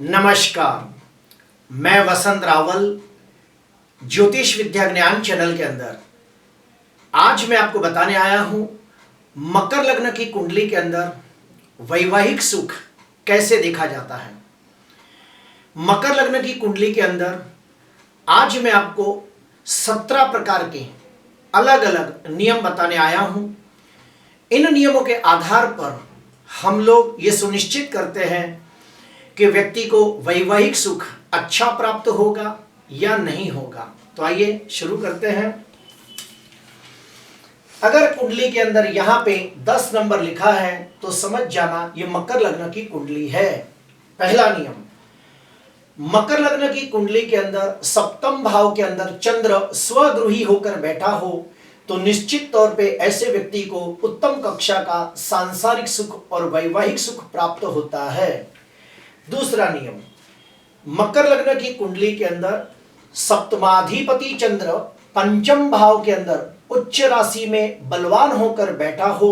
नमस्कार, मैं वसंत रावल ज्योतिष विद्या ज्ञान चैनल के अंदर आज मैं आपको बताने आया हूं मकर लग्न की कुंडली के अंदर वैवाहिक सुख कैसे देखा जाता है। मकर लग्न की कुंडली के अंदर आज मैं आपको 17 प्रकार के अलग अलग नियम बताने आया हूं। इन नियमों के आधार पर हम लोग ये सुनिश्चित करते हैं कि व्यक्ति को वैवाहिक सुख अच्छा प्राप्त होगा या नहीं होगा। तो आइए शुरू करते हैं। अगर कुंडली के अंदर यहां पे 10 नंबर लिखा है तो समझ जाना ये मकर लग्न की कुंडली है। पहला नियम, मकर लग्न की कुंडली के अंदर सप्तम भाव के अंदर चंद्र स्वगृही होकर बैठा हो तो निश्चित तौर पे ऐसे व्यक्ति को उत्तम कक्षा का सांसारिक सुख और वैवाहिक सुख प्राप्त होता है। दूसरा नियम, मकर लग्न की कुंडली के अंदर सप्तमाधिपति चंद्र पंचम भाव के अंदर उच्च राशि में बलवान होकर बैठा हो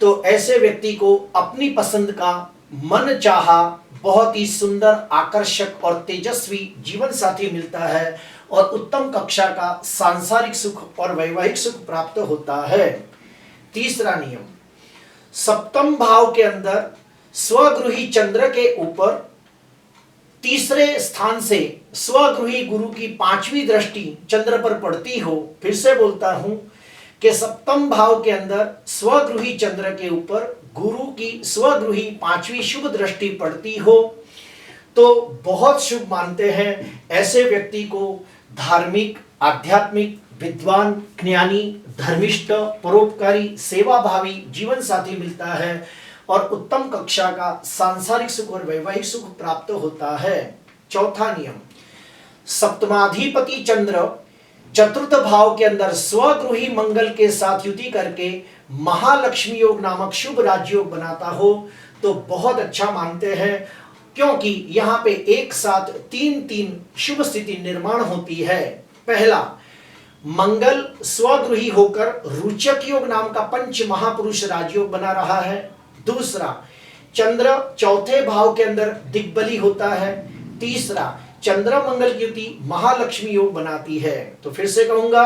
तो ऐसे व्यक्ति को अपनी पसंद का मन चाहा बहुत ही सुंदर, आकर्षक और तेजस्वी जीवन साथी मिलता है और उत्तम कक्षा का सांसारिक सुख और वैवाहिक सुख प्राप्त होता है। तीसरा नियम, सप्तम भाव के अंदर स्वगृही चंद्र के ऊपर तीसरे स्थान से स्वगृही गुरु की 5वीं दृष्टि चंद्र पर पड़ती हो। फिर से बोलता हूं कि सप्तम भाव के अंदर स्वगृही चंद्र के ऊपर गुरु की स्वगृही 5वीं शुभ दृष्टि पड़ती हो तो बहुत शुभ मानते हैं। ऐसे व्यक्ति को धार्मिक, आध्यात्मिक, विद्वान, ज्ञानी, धर्मिष्ठ, परोपकारी, सेवाभावी जीवन साथी मिलता है और उत्तम कक्षा का सांसारिक सुख और वैवाहिक सुख प्राप्त होता है। चौथा नियम, सप्तमाधिपति चंद्र चतुर्थ भाव के अंदर स्वगृही मंगल के साथ युति करके महालक्ष्मी योग नामक शुभ राजयोग बनाता हो तो बहुत अच्छा मानते हैं, क्योंकि यहाँ पे एक साथ तीन शुभ स्थिति निर्माण होती है। पहला, मंगल स्वगृही होकर रुचक योग नाम का पंच महापुरुष राजयोग बना रहा है। दूसरा, चंद्र चौथे भाव के अंदर दिग्बली होता है। तीसरा, चंद्र मंगल की युति महालक्ष्मी योग बनाती है। तो फिर से कहूंगा,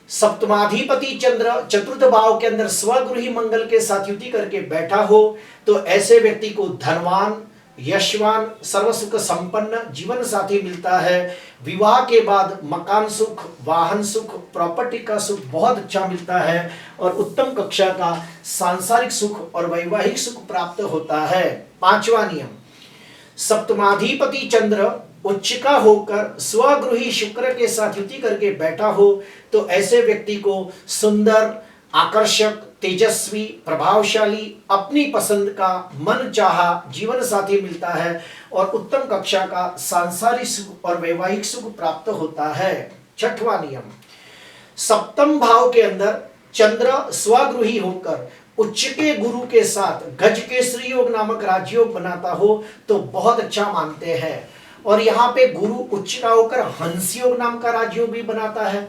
सप्तमाधिपति चंद्र चतुर्थ भाव के अंदर स्वगृही मंगल के साथ युति करके बैठा हो तो ऐसे व्यक्ति को धनवान, यशवान, सर्व सुख संपन्न जीवन साथी मिलता है। विवाह के बाद मकान सुख, वाहन सुख, प्रॉपर्टी का सुख बहुत अच्छा मिलता है और उत्तम कक्षा का सांसारिक सुख और वैवाहिक सुख प्राप्त होता है। पांचवा नियम, सप्तमाधिपति चंद्र उच्चिका होकर स्वगृही शुक्र के साथ युति करके बैठा हो तो ऐसे व्यक्ति को सुंदर, आकर्षक, तेजस्वी, प्रभावशाली, अपनी पसंद का मन चाहा जीवन साथी मिलता है और उत्तम कक्षा का सांसारिक सुख और वैवाहिक सुख प्राप्त होता है। छठवां नियम, सप्तम भाव के अंदर चंद्र स्वगृही होकर उच्च के गुरु के साथ गज केसरी योग नामक राजयोग बनाता हो तो बहुत अच्छा मानते हैं और यहाँ पे गुरु उच्च का होकर हंस योग नाम का राजयोग भी बनाता है।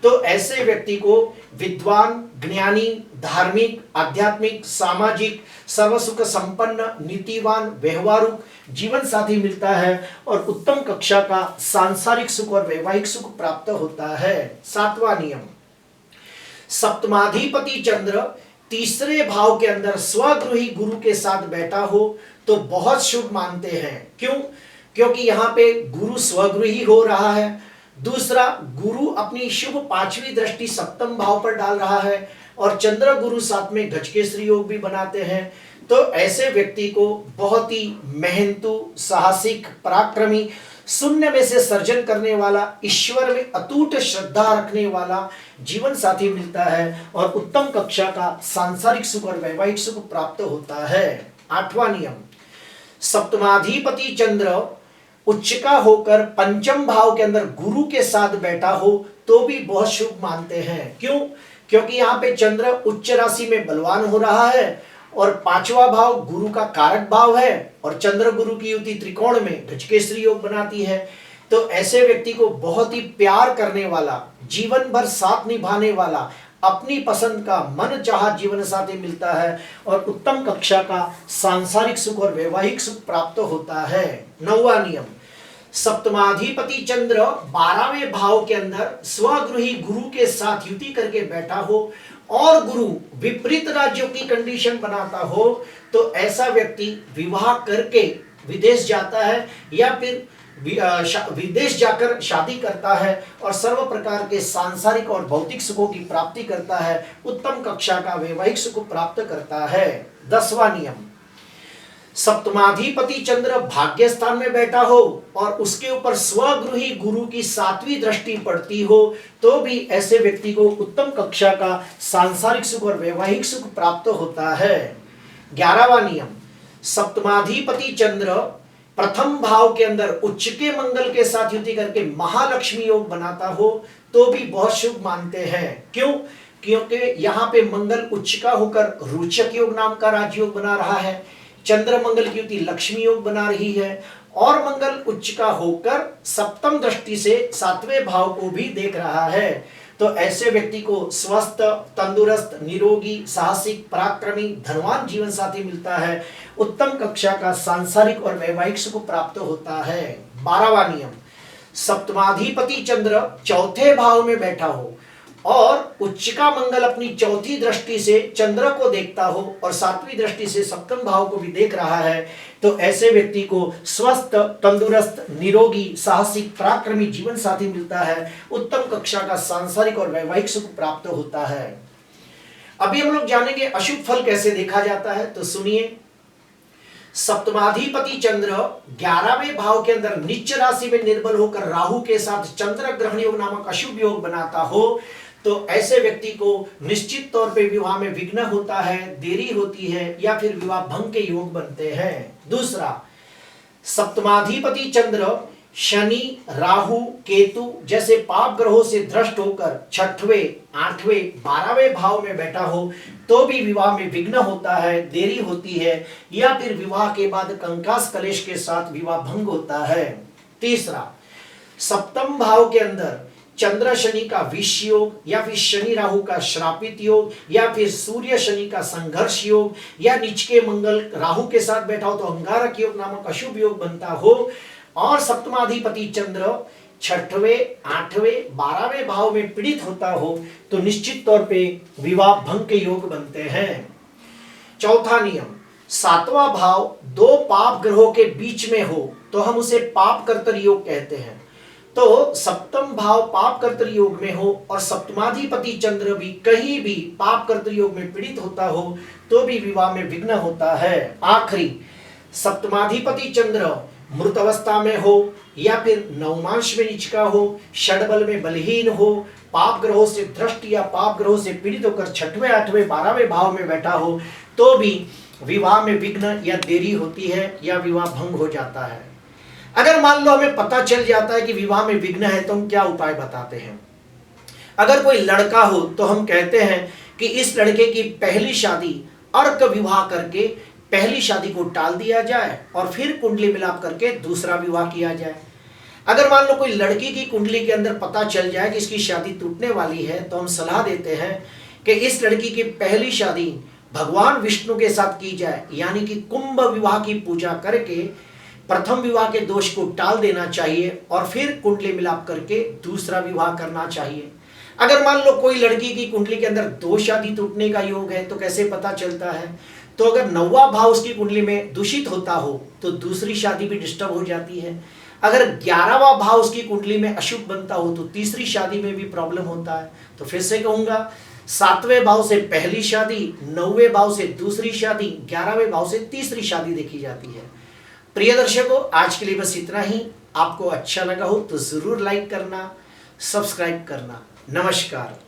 तो ऐसे व्यक्ति को विद्वान, ज्ञानी, धार्मिक, आध्यात्मिक, सामाजिक, सर्व सुख संपन्न, नीतिवान, व्यवहारुक जीवन साथी मिलता है और उत्तम कक्षा का सांसारिक सुख और वैवाहिक सुख प्राप्त होता है। सातवां नियम, सप्तमाधिपति चंद्र तीसरे भाव के अंदर स्वगृही गुरु के साथ बैठा हो तो बहुत शुभ मानते हैं। क्यों? क्योंकि यहाँ पे गुरु स्वगृही हो रहा है। दूसरा, गुरु अपनी शुभ 5वीं दृष्टि सप्तम भाव पर डाल रहा है और चंद्र गुरु साथ में गजकेसरी योग भी बनाते हैं। तो ऐसे व्यक्ति को बहुत ही मेहनतू, साहसिक, पराक्रमी, शून्य में से सर्जन करने वाला, ईश्वर में अटूट श्रद्धा रखने वाला जीवन साथी मिलता है और उत्तम कक्षा का सांसारिक सुख और वैवाहिक सुख प्राप्त होता है। आठवां नियम, सप्तमाधिपति चंद्र उच्चिका होकर पंचम भाव के अंदर गुरु के साथ बैठा हो तो भी बहुत शुभ मानते हैं। क्यों? क्योंकि यहाँ पे चंद्र उच्च राशि में बलवान हो रहा है और 5वां भाव गुरु का कारक भाव है और चंद्र गुरु की युति त्रिकोण में गजकेसरी योग बनाती है। तो ऐसे व्यक्ति को बहुत ही प्यार करने वाला, जीवन भर साथ निभाने वाला, अपनी पसंद का मन चाहा जीवन साथी मिलता है और उत्तम कक्षा का सांसारिक सुख और वैवाहिक सुख प्राप्त होता है। 9वां नियम, सप्तमाधिपति चंद्र 12वें भाव के अंदर स्वगृही गुरु के साथ युति करके बैठा हो और गुरु विपरीत राज्यों की कंडीशन बनाता हो तो ऐसा व्यक्ति विवाह करके विदेश जाता है या फिर विदेश जाकर शादी करता है और सर्व प्रकार के सांसारिक और भौतिक सुखों की प्राप्ति करता है, उत्तम कक्षा का वैवाहिक सुख प्राप्त करता है। 10वां नियम, सप्तमाधिपति चंद्र भाग्य स्थान में बैठा हो और उसके ऊपर स्वगृही गुरु की 7वीं दृष्टि पड़ती हो तो भी ऐसे व्यक्ति को उत्तम कक्षा का सांसारिक सुख और वैवाहिक सुख प्राप्त होता है। 11वां नियम, सप्तमाधिपति चंद्र प्रथम भाव के अंदर उच्च के मंगल के साथ युति करके महालक्ष्मी योग बनाता हो तो भी बहुत शुभ मानते हैं। क्यों? क्योंकि यहाँ पे मंगल उच्च का होकर रोचक योग नाम का राजयोग बना रहा है, चंद्र मंगल की युति लक्ष्मी योग बना रही है और मंगल उच्च का होकर सप्तम दृष्टि से 7वें भाव को भी देख रहा है। तो ऐसे व्यक्ति को स्वस्थ, तंदुरुस्त, निरोगी, साहसिक, पराक्रमी, धनवान जीवन साथी मिलता है, उत्तम कक्षा का सांसारिक और वैवाहिक सुख प्राप्त होता है। 12वां नियम, सप्तमाधिपति चंद्र 4थे भाव में बैठा हो और उच्च का मंगल अपनी 4थी दृष्टि से चंद्र को देखता हो और 7वीं दृष्टि से सप्तम भाव को भी देख रहा है तो ऐसे व्यक्ति को स्वस्थ, तंदुरुस्त, निरोगी, साहसिक, पराक्रमी जीवन साथी मिलता है, उत्तम कक्षा का सांसारिक और वैवाहिक सुख प्राप्त होता है। अभी हम लोग जानेंगे अशुभ फल कैसे देखा जाता है, तो सुनिए। सप्तमाधिपति चंद्र 11वें भाव के अंदर नीच राशि में निर्बल होकर राहु के साथ चंद्र ग्रहण योग नामक अशुभ योग बनाता हो तो ऐसे व्यक्ति को निश्चित तौर पे विवाह में विघ्न होता है, देरी होती है या फिर विवाह भंग के योग बनते हैं। दूसरा, सप्तमाधिपति चंद्र शनि, राहु, केतु जैसे पाप ग्रहों से भ्रष्ट होकर 6वें, 8वें, 12वें भाव में बैठा हो तो भी विवाह में विघ्न होता है, देरी होती है या फिर विवाह के बाद कंकास कलेश के साथ विवाह भंग होता है। तीसरा, सप्तम भाव के अंदर चंद्र शनि का विष योग या फिर शनि राहु का श्रापित योग या फिर सूर्य शनि का संघर्ष योग या नीच के मंगल राहु के साथ बैठा हो तो अंगारक योग नामक अशुभ योग बनता हो और सप्तमाधिपति चंद्र 6वें, 8वें, 12वें भाव में पीड़ित होता हो तो निश्चित तौर पे विवाह भंग के योग बनते हैं। चौथा नियम, 7वां भाव 2 पाप ग्रहों के बीच में हो तो हम उसे पाप कर्तर योग कहते हैं। तो सप्तम भाव पाप कर्तर योग में हो और सप्तमाधिपति चंद्र भी कहीं भी पाप कर्तर योग में पीड़ित होता हो तो भी विवाह में विघ्न होता है। आखिरी, सप्तमाधिपति चंद्र मृत अवस्था में हो या फिर नवमांश में नीच का हो, षडबल में बलहीन हो, पाप ग्रहों से भ्रष्ट या पाप ग्रहों से पीड़ित होकर 6वें, 8वें, 12वें भाव में बैठा हो तो भी विवाह में विघ्न या देरी होती है या विवाह भंग हो जाता है। अगर मान लो हमें पता चल जाता है कि विवाह में विघ्न है तो हम क्या उपाय बताते हैं। अगर कोई लड़का हो तो हम कहते हैं कि इस लड़के की पहली शादी अर्क विवाह करके पहली शादी को टाल दिया जाए और फिर कुंडली मिलाप करके दूसरा विवाह किया जाए। अगर मान लो कोई लड़की की कुंडली के अंदर पता चल जाए कि इसकी शादी टूटने वाली है तो हम सलाह देते हैं कि इस लड़की की पहली शादी भगवान विष्णु के साथ की जाए, यानी कि कुंभ विवाह की पूजा करके प्रथम विवाह के दोष को टाल देना चाहिए और फिर कुंडली मिलाप करके दूसरा विवाह करना चाहिए। अगर मान लो कोई लड़की की कुंडली के अंदर 2 शादी टूटने का योग है तो कैसे पता चलता है, तो अगर 9वां भाव उसकी कुंडली में दूषित होता हो तो दूसरी शादी भी डिस्टर्ब हो जाती है। अगर 11वां भाव उसकी कुंडली में अशुभ बनता हो तो तीसरी शादी में भी प्रॉब्लम होता है। तो फिर से कहूंगा, 7वें भाव से पहली शादी, 9वें भाव से दूसरी शादी, 11वें भाव से तीसरी शादी देखी जाती है। प्रिय दर्शकों, आज के लिए बस इतना ही। आपको अच्छा लगा हो तो जरूर लाइक करना, सब्सक्राइब करना। नमस्कार।